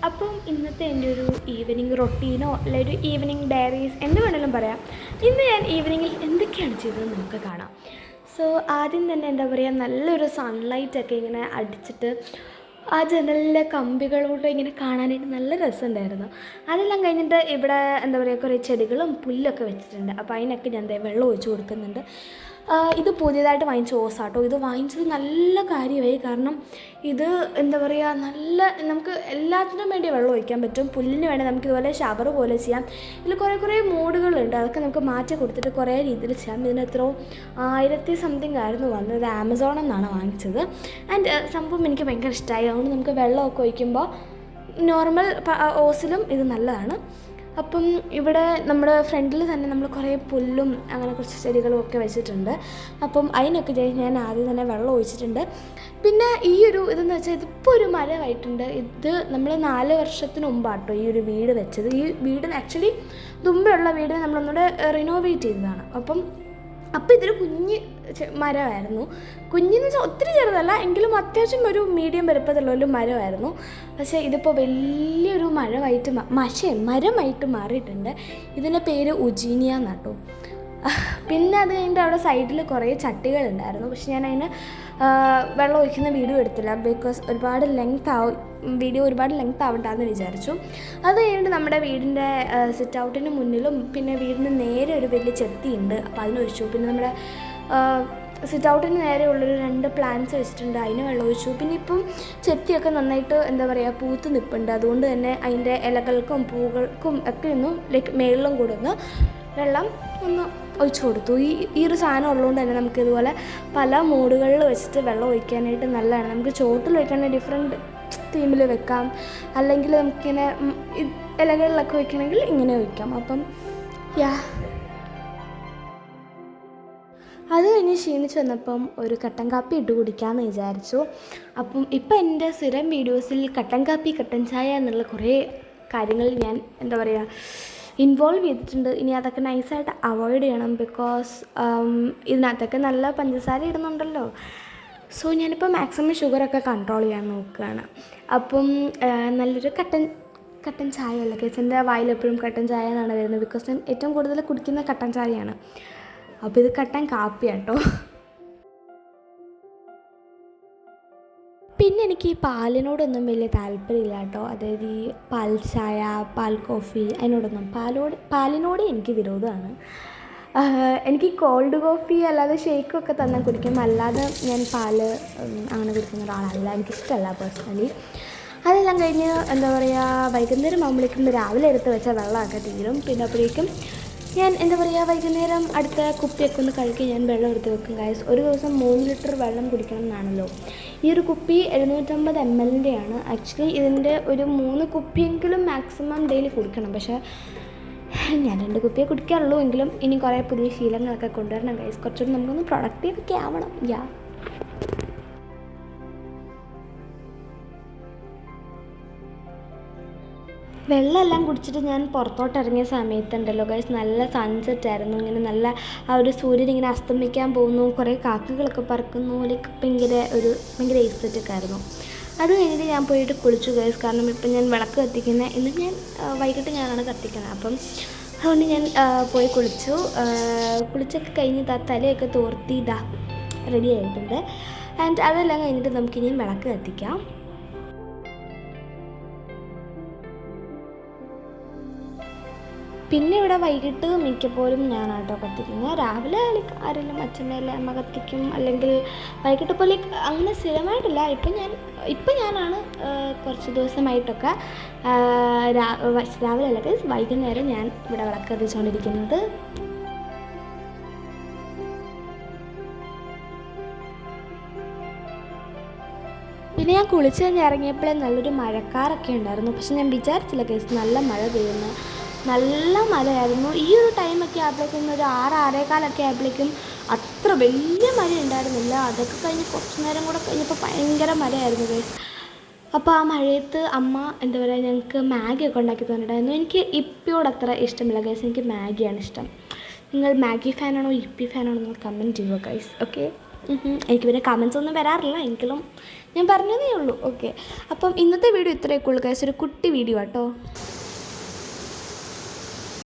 അപ്പം ഇന്നത്തെ എൻ്റെ ഒരു ഈവനിങ് റൊട്ടീനോ അല്ലെങ്കിൽ ഒരു ഈവനിങ് ഡയറീസ് എന്ത് വേണമെങ്കിലും പറയാം. ഇന്ന് ഞാൻ ഈവനിങ്ങിൽ എന്തൊക്കെയാണ് ചെയ്തതെന്ന് നമുക്ക് കാണാം. സോ ആദ്യം തന്നെ എന്താ പറയുക, നല്ലൊരു സൺലൈറ്റൊക്കെ ഇങ്ങനെ അടിച്ചിട്ട് ആ ജനലിലെ കമ്പികളോട്ട് ഇങ്ങനെ കാണാനായിട്ട് നല്ല രസമുണ്ടായിരുന്നു. അതെല്ലാം കഴിഞ്ഞിട്ട് ഇവിടെ എന്താ പറയുക, കുറേ ചെടികളും പുല്ലൊക്കെ വെച്ചിട്ടുണ്ട്. അപ്പോൾ അതിനൊക്കെ ഞാൻ വെള്ളം ഒഴിച്ച് കൊടുക്കുന്നുണ്ട്. ഇത് പുതിയതായിട്ട് വാങ്ങിച്ച ഓസാട്ടോ. ഇത് വാങ്ങിച്ചത് നല്ല കാര്യമായി. കാരണം ഇത് എന്താ പറയുക, നല്ല നമുക്ക് എല്ലാത്തിനും വേണ്ടി വെള്ളം ഒഴിക്കാൻ പറ്റും. പുല്ലിന് വേണ്ടി നമുക്ക് ഇതുപോലെ ഷവർ പോലെ ചെയ്യാം. ഇതിൽ കുറേ മോഡുകളുണ്ട്. അതൊക്കെ നമുക്ക് മാറ്റി കൊടുത്തിട്ട് കുറേ രീതിയിൽ ചെയ്യാം. ഇതിന് എത്രയോ 1000 സംതിങ് ആയിരുന്നു വന്നത്. ആമസോണിൽ നിന്നാണ് വാങ്ങിച്ചത്. ആൻഡ് സംഭവം എനിക്ക് ഭയങ്കര ഇഷ്ടമായി. അതുകൊണ്ട് നമുക്ക് വെള്ളമൊക്കെ ഒഴിക്കുമ്പോൾ നോർമൽ ഓസിലും ഇത് നല്ലതാണ്. അപ്പം ഇവിടെ നമ്മുടെ ഫ്രണ്ടിൽ തന്നെ നമ്മൾ കുറേ പുല്ലും അങ്ങനെ കുറച്ച് ചെടികളും ഒക്കെ വെച്ചിട്ടുണ്ട്. അപ്പം അതിനൊക്കെ ഞാൻ ആദ്യം തന്നെ വെള്ളം ഒഴിച്ചിട്ടുണ്ട്. പിന്നെ ഈ ഒരു ഇതെന്ന് വെച്ചാൽ ഇതിപ്പോൾ ഒരു മരമായിട്ടുണ്ട്. ഇത് നമ്മൾ 4 വർഷത്തിന് മുമ്പാട്ടോ ഈ ഒരു വീട് വെച്ചത്. ഈ വീട് ആക്ച്വലി മുമ്പെയുള്ള വീട് നമ്മളൊന്നുകൂടെ റിനോവേറ്റ് ചെയ്തതാണ്. അപ്പോൾ ഇതൊരു കുഞ്ഞ് മരമായിരുന്നു. കുഞ്ഞെന്ന് വെച്ചാൽ ഒത്തിരി ചെറുതല്ല, എങ്കിലും അത്യാവശ്യം ഒരു മീഡിയം വലുപ്പത്തിലുള്ള ഒരു മരമായിരുന്നു. പക്ഷേ ഇതിപ്പോൾ വലിയൊരു മരമായിട്ട് മാറിയിട്ടുണ്ട്. ഇതിൻ്റെ പേര് ഉജീനിയ എന്നാട്ടോ. പിന്നെ അത് കഴിഞ്ഞിട്ട് അവിടെ സൈഡിൽ കുറേ ചട്ടികളുണ്ടായിരുന്നു. പക്ഷെ ഞാൻ അതിന് വെള്ളം ഒഴിക്കുന്ന വീഡിയോ എടുത്തില്ല. ബിക്കോസ് വീഡിയോ ഒരുപാട് ലെങ്ത് ആവണ്ടെന്ന് വിചാരിച്ചു. അത് കഴിഞ്ഞിട്ട് നമ്മുടെ വീടിൻ്റെ സിറ്റ് ഔട്ടിന് മുന്നിലും പിന്നെ വീടിന് നേരെ ഒരു വലിയ ചെത്തിയുണ്ട്. അപ്പോൾ അതിനൊഴിച്ചു. പിന്നെ നമ്മുടെ സിറ്റ് ഔട്ടിന് നേരെ ഉള്ളൊരു 2 പ്ലാന്റ്സ് വെച്ചിട്ടുണ്ട്. അതിന് വെള്ളം ഒഴിച്ചു. പിന്നെ ഇപ്പം ചെത്തിയൊക്കെ നന്നായിട്ട് എന്താ പറയുക പൂത്ത് നിൽപ്പുണ്ട്. അതുകൊണ്ട് തന്നെ അതിൻ്റെ ഇലകൾക്കും പൂക്കൾക്കും ഒക്കെ ഒന്നും മേളിലും കൂടെ ഒന്ന് വെള്ളം ഒന്ന് ഒഴിച്ചു കൊടുത്തു. ഈ ഒരു സാധനം ഉള്ളതുകൊണ്ട് തന്നെ നമുക്കിതുപോലെ പല മൂടുകളിൽ വെച്ചിട്ട് വെള്ളം ഒഴിക്കാനായിട്ട് നല്ലതാണ്. നമുക്ക് ചോട്ടിൽ വയ്ക്കാനായിട്ട് ഡിഫറെൻറ്റ് തീമിൽ വെക്കാം, അല്ലെങ്കിൽ നമുക്കിങ്ങനെ ഇലകളിലൊക്കെ വയ്ക്കണമെങ്കിൽ ഇങ്ങനെ വയ്ക്കാം. അപ്പം അത് കഴിഞ്ഞ് ക്ഷീണിച്ച് വന്നപ്പം ഒരു കട്ടൻ കാപ്പി ഇട്ട് കുടിക്കാമെന്ന് വിചാരിച്ചു. അപ്പം ഇപ്പം എൻ്റെ സ്ഥിരം വീഡിയോസിൽ കട്ടൻ കാപ്പി കട്ടൻ ചായ എന്നുള്ള കുറേ കാര്യങ്ങൾ ഞാൻ എന്താ പറയുക ഇൻവോൾവ് ചെയ്തിട്ടുണ്ട്. ഇനി അതൊക്കെ നൈസായിട്ട് അവോയ്ഡ് ചെയ്യണം. ബിക്കോസ് ഇതിനകത്തൊക്കെ നല്ല പഞ്ചസാര ഇടുന്നുണ്ടല്ലോ. സോ ഞാനിപ്പോൾ മാക്സിമം ഷുഗറൊക്കെ കൺട്രോൾ ചെയ്യാൻ നോക്കുകയാണ്. അപ്പം നല്ലൊരു കട്ടൻ ചായ അല്ല കേസ്, എൻ്റെ വായിലെപ്പോഴും കട്ടൻ ചായ എന്നാണ് വരുന്നത്. ബിക്കോസ് ഞാൻ ഏറ്റവും കൂടുതൽ കുടിക്കുന്ന കട്ടൻ ചായയാണ്. അപ്പോൾ ഇത് കട്ടൻ കാപ്പിയാട്ടോ. പിന്നെ എനിക്ക് ഈ പാലിനോടൊന്നും വലിയ താല്പര്യമില്ല കേട്ടോ. അതായത് ഈ പാൽ ചായ, പാൽ കോഫി അതിനോടൊന്നും പാലിനോട് എനിക്ക് വിരോധമാണ്. എനിക്ക് കോൾഡ് കോഫി അല്ലാതെ ഷേക്കൊക്കെ തന്നാൽ കുടിക്കും. അല്ലാതെ ഞാൻ പാല് അങ്ങനെ കുടിക്കുന്ന ഒരാളല്ല. എനിക്കിഷ്ടമല്ല പേഴ്സണലി. അതെല്ലാം കഴിഞ്ഞ് എന്താ പറയുക വൈകുന്നേരം ആകുമ്പോഴേക്കും രാവിലെ എടുത്ത് വെച്ച വെള്ളമൊക്കെ തീരും. പിന്നെ അപ്പോഴേക്കും ഞാൻ എന്താ പറയുക വൈകുന്നേരം അടുത്ത കുപ്പിയൊക്കെ ഒന്ന് കഴുകി ഞാൻ വെള്ളം എടുത്ത് വെക്കും. ഗൈസ്, ഒരു ദിവസം 3 ലിറ്റർ വെള്ളം കുടിക്കണം എന്നാണല്ലോ. ഈ ഒരു കുപ്പി 750 ml ആണ്. ആക്ച്വലി ഇതിൻ്റെ ഒരു 3 കുപ്പിയെങ്കിലും മാക്സിമം ഡെയിലി കുടിക്കണം. പക്ഷേ ഞാൻ 2 കുപ്പിയെ കുടിക്കാറുള്ളൂ. എങ്കിലും ഇനി കുറേ പുതിയ ശീലങ്ങളൊക്കെ കൊണ്ടുവരണം ഗൈസ്. കുറച്ചുകൂടി നമുക്കൊന്ന് പ്രൊഡക്റ്റീവൊക്കെ ആവണം. വെള്ളമെല്ലാം കുടിച്ചിട്ട് ഞാൻ പുറത്തോട്ട് ഇറങ്ങിയ സമയത്തുണ്ടല്ലോ ഗൈസ്, നല്ല സൺസെറ്റ് ആയിരുന്നു. ഇങ്ങനെ നല്ല ആ ഒരു സൂര്യൻ ഇങ്ങനെ അസ്തമിക്കാൻ പോകുന്നു, കുറേ കാക്കകളൊക്കെ പറക്കുന്നു. ഭയങ്കര എസ്തെറ്റിക് ആയിരുന്നു. അത് കഴിഞ്ഞിട്ട് ഞാൻ പോയിട്ട് കുളിച്ചു ഗൈസ്. കാരണം ഇപ്പം ഞാൻ വിളക്ക് കത്തിക്കുന്നത് ഇന്ന് ഞാൻ വൈകിട്ട് ഞാനാണ് കത്തിക്കുന്നത്. അപ്പം അതുകൊണ്ട് ഞാൻ പോയി കുളിച്ചൊക്കെ കഴിഞ്ഞ് തലയൊക്കെ തോർത്തി റെഡി ആയിട്ടുണ്ട്. ആൻഡ് അതെല്ലാം കഴിഞ്ഞിട്ട് നമുക്കിനിയും വിളക്ക് കത്തിക്കാം. പിന്നെ ഇവിടെ വൈകിട്ട് മിക്കപ്പോഴും ഞാനാട്ടോ കത്തിക്കുന്നത്. രാവിലെ ആരെങ്കിലും അച്ഛനല്ലേ അമ്മ കത്തിക്കും. അല്ലെങ്കിൽ വൈകിട്ട് പോലെ അങ്ങനെ സ്ഥിരമായിട്ടില്ല. ഇപ്പം ഞാനാണ് കുറച്ച് ദിവസമായിട്ടൊക്കെ രാവിലെ അല്ല വൈകുന്നേരം ഞാൻ ഇവിടെ വിളക്ക് കത്തിച്ചുകൊണ്ടിരിക്കുന്നത്. പിന്നെ ഞാൻ കുളിച്ച് കഴിഞ്ഞ് ഇറങ്ങിയപ്പോഴേ നല്ലൊരു മഴക്കാറൊക്കെ ഉണ്ടായിരുന്നു. പക്ഷെ ഞാൻ വിചാരിച്ചില്ല കേസ് നല്ല മഴ പെയ്യുന്നു. നല്ല മഴയായിരുന്നു. ഈ ഒരു ടൈമൊക്കെ ആയപ്പോഴേക്കും ഒരു 6-6:15 ആയപ്പോഴേക്കും അത്ര വലിയ മഴ ഉണ്ടായിരുന്നില്ല. അതൊക്കെ കഴിഞ്ഞ് കുറച്ച് നേരം കൂടെ കഴിഞ്ഞപ്പോൾ ഭയങ്കര മഴയായിരുന്നു ഗൈസ്. അപ്പോൾ ആ മഴയത്ത് അമ്മ എന്താ പറയുക ഞങ്ങൾക്ക് മാഗിയൊക്കെ ഉണ്ടാക്കി തന്നിട്ടുണ്ടായിരുന്നു. എനിക്ക് ഇപ്പിയോട് അത്ര ഇഷ്ടമില്ല ഗൈസ്. എനിക്ക് മാഗിയാണ് ഇഷ്ടം. നിങ്ങൾ മാഗി ഫാനാണോ ഇപ്പി ഫാനാണോ എന്ന് കമൻറ്റ് ചെയ്യുക ഗൈസ്. ഓക്കെ, എനിക്ക് പിന്നെ കമൻസ് ഒന്നും വരാറില്ല. എങ്കിലും ഞാൻ പറഞ്ഞതേ ഉള്ളൂ. ഓക്കെ, അപ്പം ഇന്നത്തെ വീഡിയോ ഇത്രയൊക്കെ ഉള്ളൂ ഗൈസ്, ഒരു കുട്ടി വീഡിയോ കേട്ടോ.